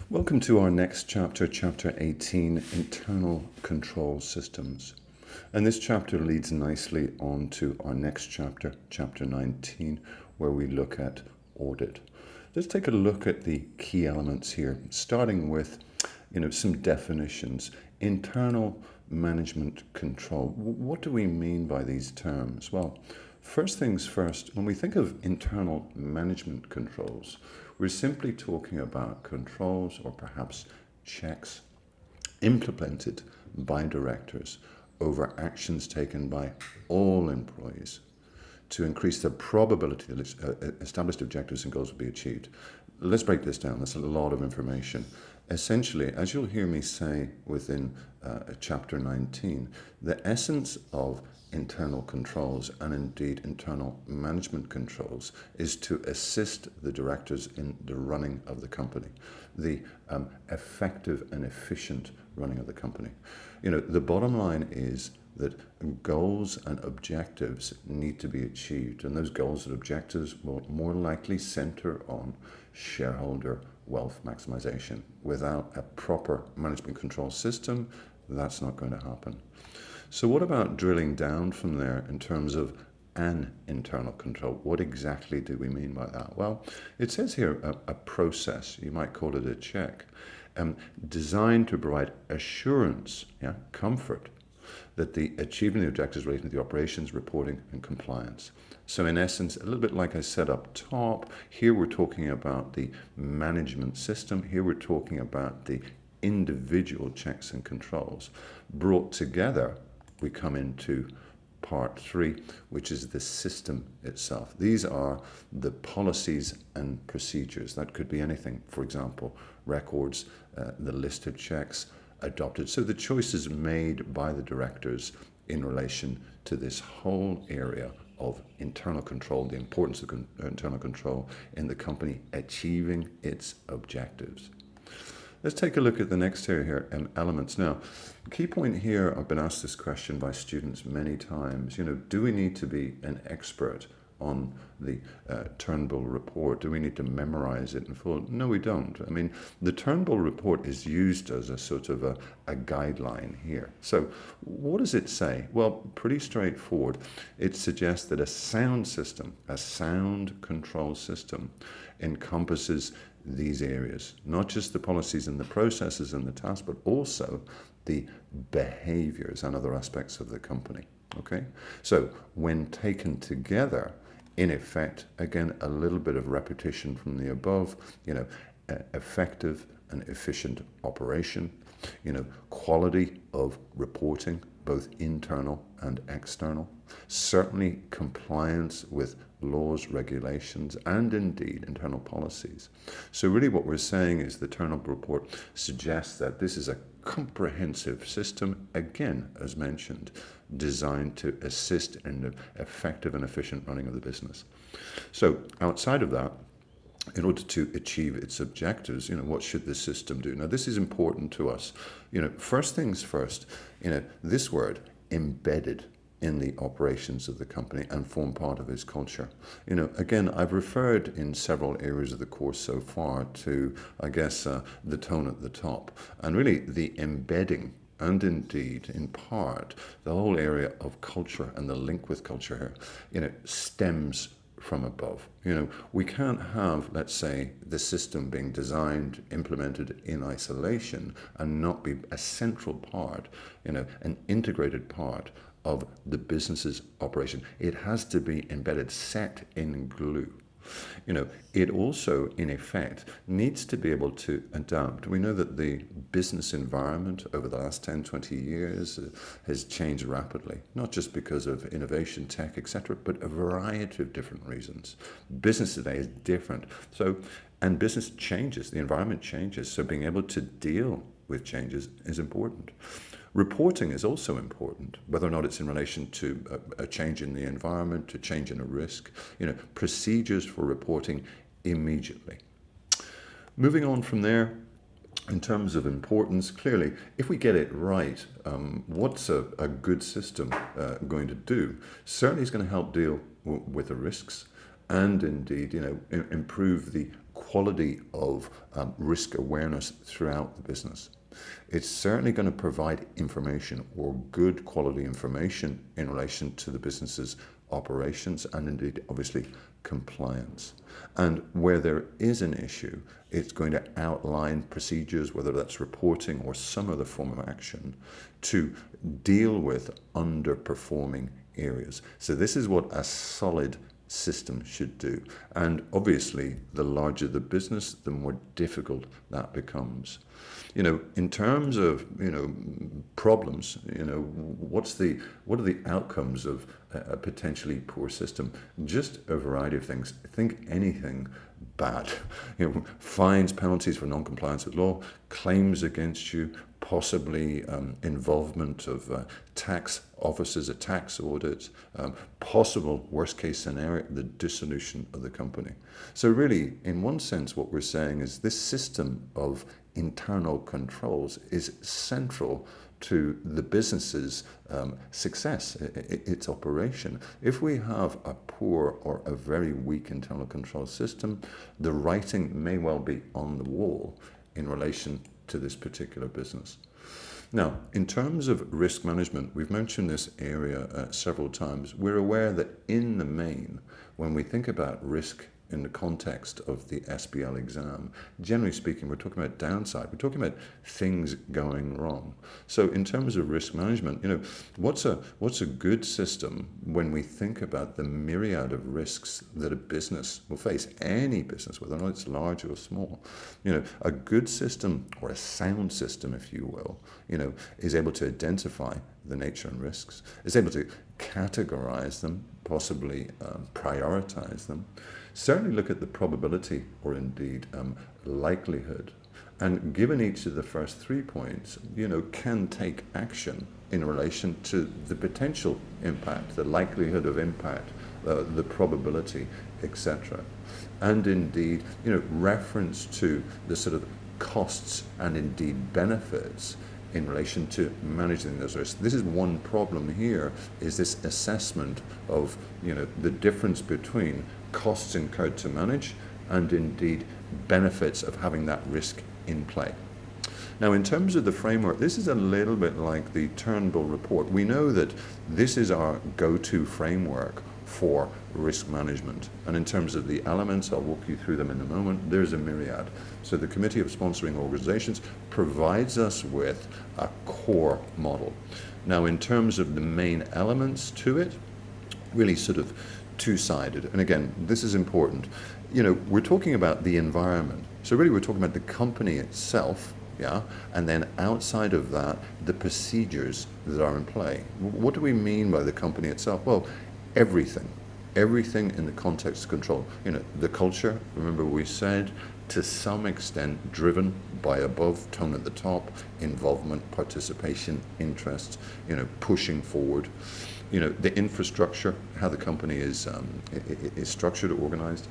Welcome to our next chapter, chapter 18, Internal Control Systems. And this chapter leads nicely on to our next chapter, chapter 19, where we look at audit. Let's take a look at the key elements here, starting with some definitions. Internal management control. What do we mean by these terms? Well, first things first, when we think of internal management controls, we're simply talking about controls or perhaps checks implemented by directors over actions taken by all employees to increase the probability that established objectives and goals will be achieved. Let's break this down. That's a lot of information. Essentially, as you'll hear me say within chapter 19, the essence of internal controls and indeed internal management controls is to assist the directors in the running of the company, the effective and efficient running of the company. The bottom line is that goals and objectives need to be achieved, and those goals and objectives will more likely center on shareholder wealth maximization. Without a proper management control system, that's not going to happen. So what about drilling down from there in terms of an internal control? What exactly do we mean by that? Well, it says here a process, you might call it a check, designed to provide assurance, comfort, that the achieving the objectives relating to the operations, reporting, and compliance. So in essence, a little bit like I said up top, here we're talking about the management system. Here we're talking about the individual checks and controls. Brought together, we come into part 3, which is the system itself. These are the policies and procedures. That could be anything. For example, records, the list of checks adopted. So the choices made by the directors in relation to this whole area of internal control, the importance of internal control in the company achieving its objectives. Let's take a look at the next area here, elements. Now, the key point here, I've been asked this question by students many times, do we need to be an expert on the Turnbull Report? Do we need to memorize it in full? No, we don't. I mean, the Turnbull Report is used as a sort of a guideline here. So what does it say? Well, pretty straightforward. It suggests that a sound system, a sound control system, encompasses these areas, not just the policies and the processes and the tasks, but also the behaviors and other aspects of the company. Okay? So when taken together, in effect, again, a little bit of repetition from the above, effective and efficient operation, quality of reporting, both internal and external, certainly compliance with laws, regulations, and indeed internal policies. So really what we're saying is the Turnbull Report suggests that this is a comprehensive system, again, as mentioned, designed to assist in the effective and efficient running of the business. So outside of that, in order to achieve its objectives, what should this system do? Now, this is important to us. First things first, this word, embedded in the operations of the company and form part of its culture. Again, I've referred in several areas of the course so far to, I guess, the tone at the top, and really the embedding and indeed, in part, the whole area of culture and the link with culture here, stems from above. We can't have, let's say, the system being designed, implemented in isolation and not be a central part, an integrated part of the business's operation. It has to be embedded, set in glue. It also, in effect, needs to be able to adapt. We know that the business environment over the last 10, 20 years has changed rapidly, not just because of innovation, tech, etc., but a variety of different reasons. Business today is different. And business changes, the environment changes, so being able to deal with changes is important. Reporting is also important, whether or not it's in relation to a change in the environment, a change in a risk, procedures for reporting immediately. Moving on from there, in terms of importance, clearly, if we get it right, what's a good system going to do? Certainly it's going to help deal with the risks and indeed, improve the quality of risk awareness throughout the business. It's certainly going to provide information, or good quality information, in relation to the business's operations and indeed obviously compliance. And where there is an issue, it's going to outline procedures, whether that's reporting or some other form of action, to deal with underperforming areas. So this is what a solid system should do. And obviously, the larger the business, the more difficult that becomes. In terms of, problems, what are the outcomes of a potentially poor system? Just a variety of things. Think anything bad. Fines, penalties for non-compliance with law, claims against you, possibly involvement of tax officers, a tax audit, possible worst case scenario, the dissolution of the company. So really, in one sense, what we're saying is this system of internal controls is central to the business's success, its operation. If we have a poor or a very weak internal control system, the writing may well be on the wall in relation to this particular business. Now, in terms of risk management, we've mentioned this area several times. We're aware that in the main, when we think about risk in the context of the SBL exam, generally speaking, we're talking about downside. We're talking about things going wrong. So in terms of risk management, what's a good system when we think about the myriad of risks that a business will face, any business, whether or not it's large or small? A good system, or a sound system, if you will, is able to identify the nature and risks, is able to categorize them, possibly prioritize them, certainly look at the probability or indeed likelihood, and given each of the first 3 points, can take action in relation to the potential impact, the likelihood of impact, the probability, etc. And indeed, reference to the sort of costs and indeed benefits in relation to managing those risks. This is one problem here, is this assessment of the difference between costs incurred to manage and indeed benefits of having that risk in play. Now, in terms of the framework, this is a little bit like the Turnbull Report. We know that this is our go-to framework for risk management. And in terms of the elements, I'll walk you through them in a moment, there's a myriad. So the Committee of Sponsoring Organizations provides us with a core model. Now, in terms of the main elements to it, really sort of two-sided. And again, this is important. We're talking about the environment. So really we're talking about the company itself, and then outside of that, the procedures that are in play. What do we mean by the company itself? Well, everything in the context of control. The culture, remember we said, to some extent driven by above, tone at the top, involvement, participation, interest, pushing forward. The infrastructure, how the company is structured, organized.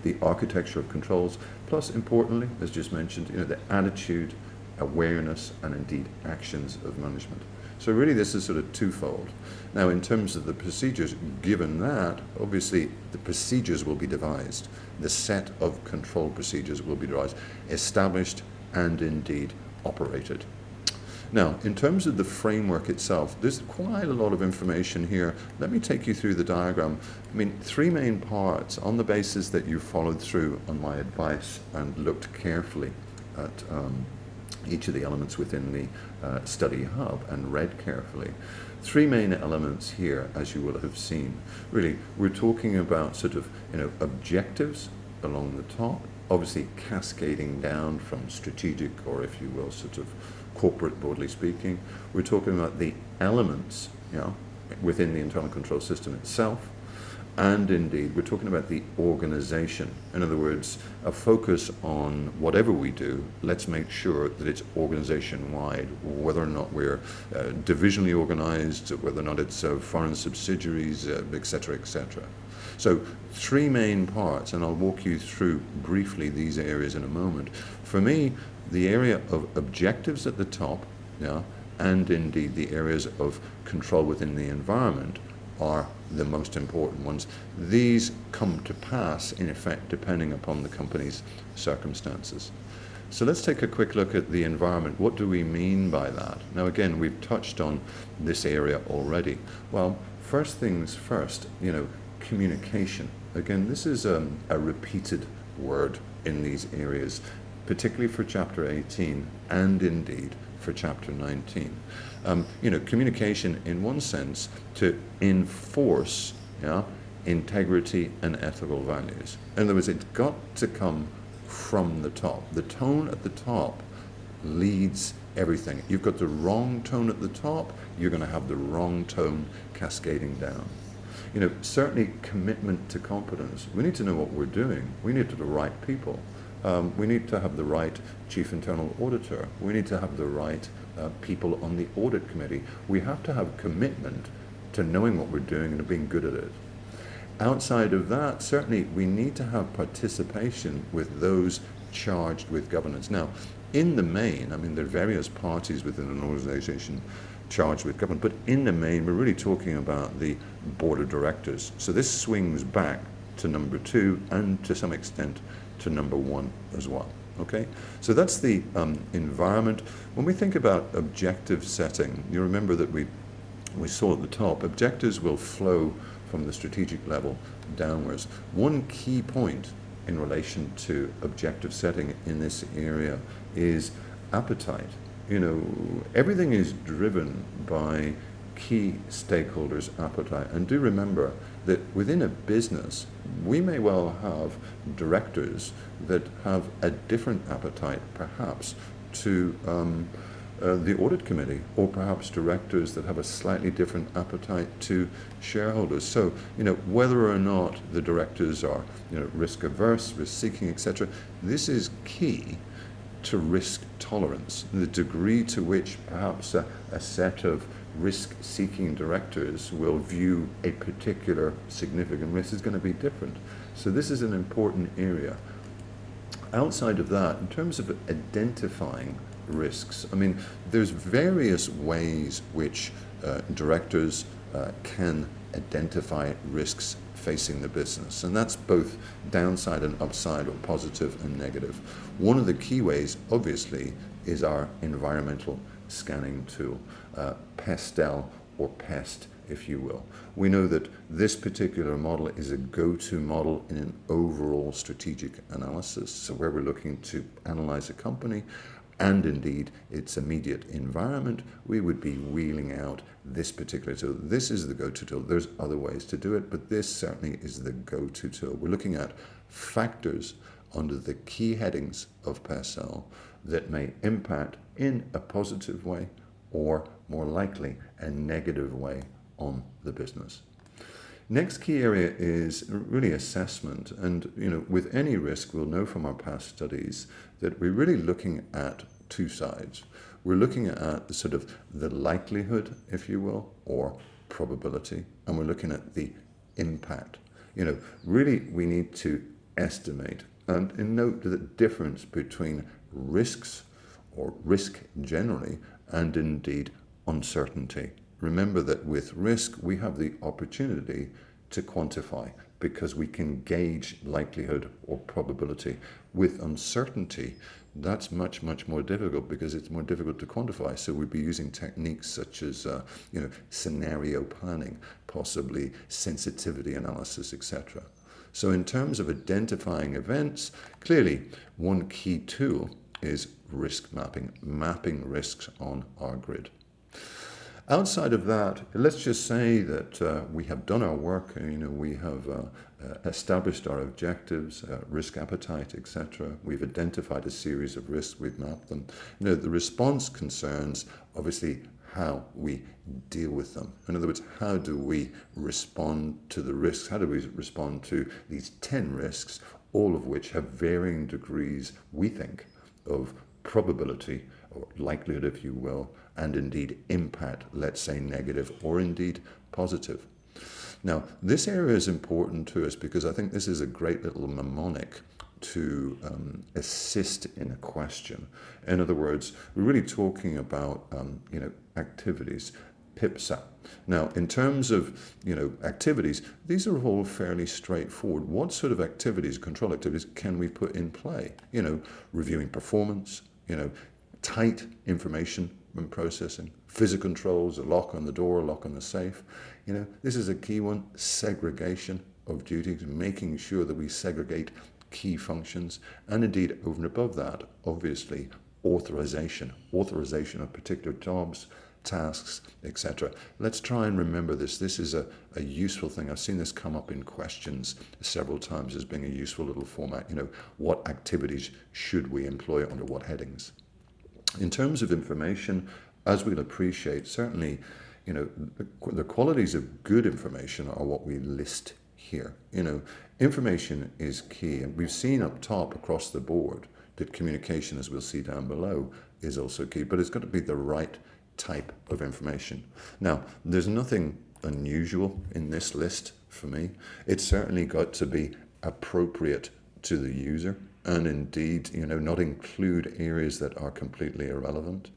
The architecture of controls, plus importantly, as just mentioned, the attitude, awareness, and indeed actions of management. So really this is sort of twofold. Now, in terms of the procedures, given that, obviously the procedures will be devised. The set of control procedures will be devised, established, and indeed operated. Now, in terms of the framework itself, there's quite a lot of information here. Let me take you through the diagram. 3 main parts on the basis that you followed through on my advice and looked carefully at each of the elements within the study hub and read carefully. 3 main elements here, as you will have seen. Really, we're talking about sort of, objectives along the top, obviously cascading down from strategic, or if you will, sort of corporate, broadly speaking. We're talking about the elements, within the internal control system itself. And indeed, we're talking about the organization. In other words, a focus on whatever we do, let's make sure that it's organization-wide, whether or not we're divisionally organized, whether or not it's foreign subsidiaries, et cetera, et cetera. So 3 main parts, and I'll walk you through briefly these areas in a moment. For me, the area of objectives at the top, and indeed the areas of control within the environment are the most important ones. These come to pass, in effect, depending upon the company's circumstances. So let's take a quick look at the environment. What do we mean by that? Now, again, we've touched on this area already. Well, first things first, communication. Again, this is a repeated word in these areas, particularly for Chapter 18 and indeed for Chapter 19. Communication in one sense to enforce integrity and ethical values. In other words, it's got to come from the top. The tone at the top leads everything. You've got the wrong tone at the top, you're going to have the wrong tone cascading down. Certainly commitment to competence. We need to know what we're doing. We need the right people. We need to have the right chief internal auditor. We need to have the right people on the audit committee. We have to have commitment to knowing what we're doing and to being good at it. Outside of that, certainly we need to have participation with those charged with governance. Now, in the main, there are various parties within an organization charged with governance, but in the main, we're really talking about the board of directors. So this swings back to number 2 and to some extent to number 1 as well. Okay, so that's the environment. When we think about objective setting, you remember that we saw at the top, objectives will flow from the strategic level downwards. One key point in relation to objective setting in this area is appetite. Everything is driven by key stakeholders' appetite. And do remember that within a business, we may well have directors that have a different appetite, perhaps, to the audit committee, or perhaps directors that have a slightly different appetite to shareholders. So, whether or not the directors are, risk averse, risk seeking, etc., this is key to risk tolerance. The degree to which perhaps a set of risk-seeking directors will view a particular significant risk is going to be different. So this is an important area. Outside of that, in terms of identifying risks, there's various ways which directors can identify risks facing the business, and that's both downside and upside, or positive and negative. One of the key ways, obviously, is our environmental scanning tool, PESTEL, or PEST, if you will. We know that this particular model is a go-to model in an overall strategic analysis, so where we're looking to analyze a company and indeed its immediate environment, we would be wheeling out this particular tool. This is the go-to tool. There's other ways to do it, but this certainly is the go-to tool. We're looking at factors under the key headings of PESTEL that may impact in a positive way, or more likely a negative way, on the business. Next key area is really assessment. And, with any risk, we'll know from our past studies that we're really looking at two sides. We're looking at the likelihood, if you will, or probability, and we're looking at the impact. Really we need to estimate and note the difference between risks, or risk generally, and indeed uncertainty. Remember that with risk, we have the opportunity to quantify because we can gauge likelihood or probability. With uncertainty, that's much, much more difficult because it's more difficult to quantify. So we'd be using techniques such as, scenario planning, possibly sensitivity analysis, etc. So in terms of identifying events, clearly one key tool is risk mapping risks on our grid. Outside of that, let's just say that we have done our work, we have established our objectives, risk appetite, etc. We've identified a series of risks, we've mapped them. The response concerns, obviously, how we deal with them. In other words, how do we respond to the risks? How do we respond to these 10 risks, all of which have varying degrees, we think, of probability, or likelihood, if you will, and indeed impact, let's say negative or indeed positive. Now, this area is important to us because I think this is a great little mnemonic to assist in a question. In other words, we're really talking about activities, PIPSA. Now, in terms of, activities, these are all fairly straightforward. What sort of activities, control activities, can we put in play? Reviewing performance, tight information and processing, physical controls, a lock on the door, a lock on the safe. This is a key one, segregation of duties, making sure that we segregate key functions, and indeed, over and above that, obviously, authorization of particular jobs, tasks, etc. Let's try and remember this. This is a useful thing. I've seen this come up in questions several times as being a useful little format. What activities should we employ under what headings? In terms of information, as we'll appreciate, certainly, the qualities of good information are what we list here. Information is key, and we've seen up top across the board that communication, as we'll see down below, is also key, but it's got to be the right type of information. Now, there's nothing unusual in this list for me. It's certainly got to be appropriate to the user, and indeed, not include areas that are completely irrelevant.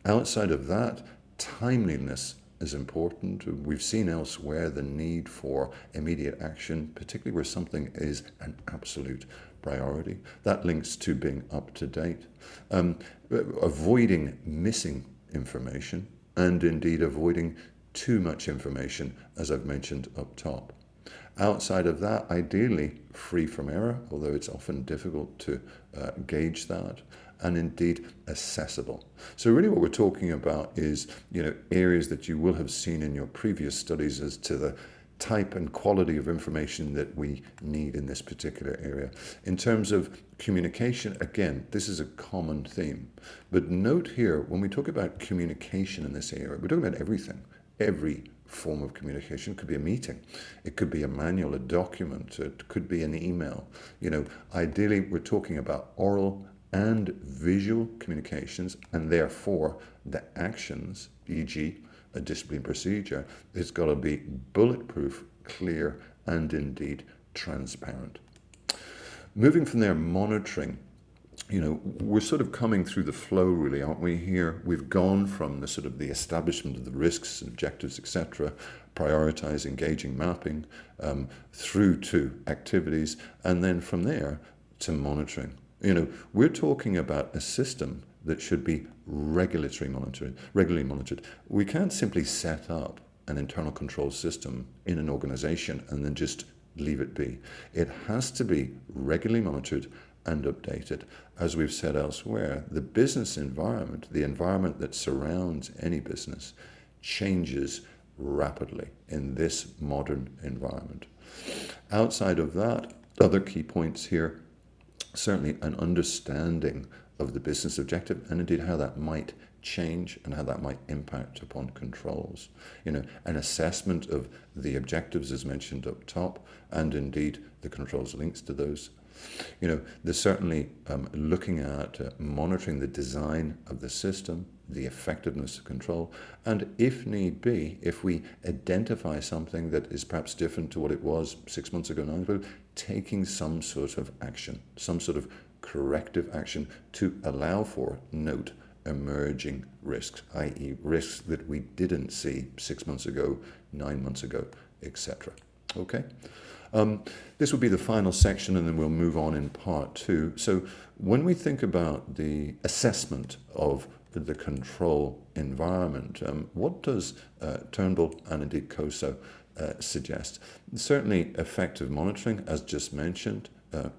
Outside of that, timeliness is important. We've seen elsewhere the need for immediate action, particularly where something is an absolute priority. That links to being up to date. Avoiding missing information, and indeed avoiding too much information, as I've mentioned up top. Outside of that, ideally free from error, although it's often difficult to gauge that, and indeed accessible. So really what we're talking about is, areas that you will have seen in your previous studies as to the type and quality of information that we need in this particular area. In terms of communication, again, this is a common theme. But note here, when we talk about communication in this area, we're talking about everything. Every form of communication. It could be a meeting. It could be a manual, a document. It could be an email. Ideally, we're talking about oral and visual communications, and therefore the actions, e.g., a discipline procedure, it's got to be bulletproof, clear, and indeed transparent. Moving from there, monitoring. We're sort of coming through the flow, really, aren't we? Here, we've gone from the sort of the establishment of the risks, objectives, etc., prioritize, engaging, mapping, through to activities, and then from there to monitoring. We're talking about a system that should be regularly monitored. We can't simply set up an internal control system in an organization and then just leave it be. It has to be regularly monitored and updated. As we've said elsewhere, the business environment, the environment that surrounds any business, changes rapidly in this modern environment. Outside of that, other key points here, certainly an understanding of the business objective and indeed how that might change and how that might impact upon controls. An assessment of the objectives as mentioned up top, and indeed the controls links to those. There's certainly looking at monitoring the design of the system, the effectiveness of control, and if need be, if we identify something that is perhaps different to what it was 6 months ago, 9 months ago, taking some sort of action, some sort of corrective action to allow for, note, emerging risks, i.e. risks that we didn't see 6 months ago, 9 months ago, etc. Okay? This will be the final section, and then we'll move on in part 2. So when we think about the assessment of the control environment, what does Turnbull and indeed COSO suggest? Certainly effective monitoring, as just mentioned,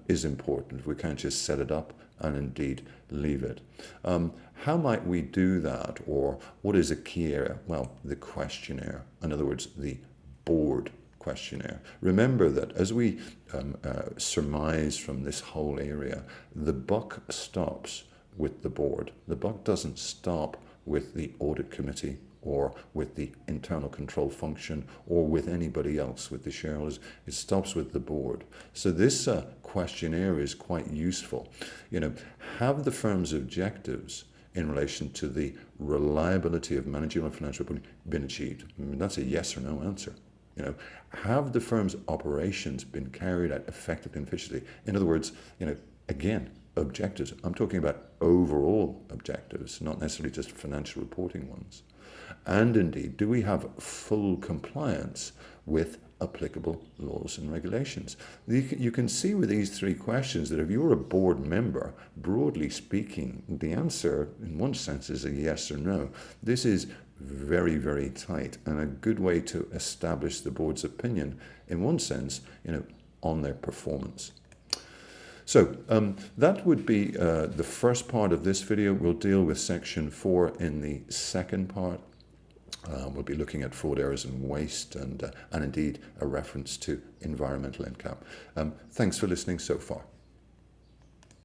is important. We can't just set it up and indeed leave it. How might we do that, or what is a key area? Well, the questionnaire. In other words, the board questionnaire. Remember that as we surmise from this whole area, the buck stops with the board. The buck doesn't stop with the audit committee or with the internal control function or with anybody else, with the shareholders. It stops with the board. So this questionnaire is quite useful. Have the firm's objectives in relation to the reliability of managerial and financial reporting been achieved? That's a yes or no answer. Have the firm's operations been carried out effectively and efficiently? In other words, again, objectives. I'm talking about overall objectives, not necessarily just financial reporting ones. And indeed, do we have full compliance with applicable laws and regulations? You can see with these three questions that if you're a board member, broadly speaking, the answer in one sense is a yes or no. This is very, very tight and a good way to establish the board's opinion in one sense, on their performance. So that would be the first part of this video. We'll deal with section 4 in the second part. We'll be looking at fraud, errors and waste and indeed a reference to environmental income. Thanks for listening so far.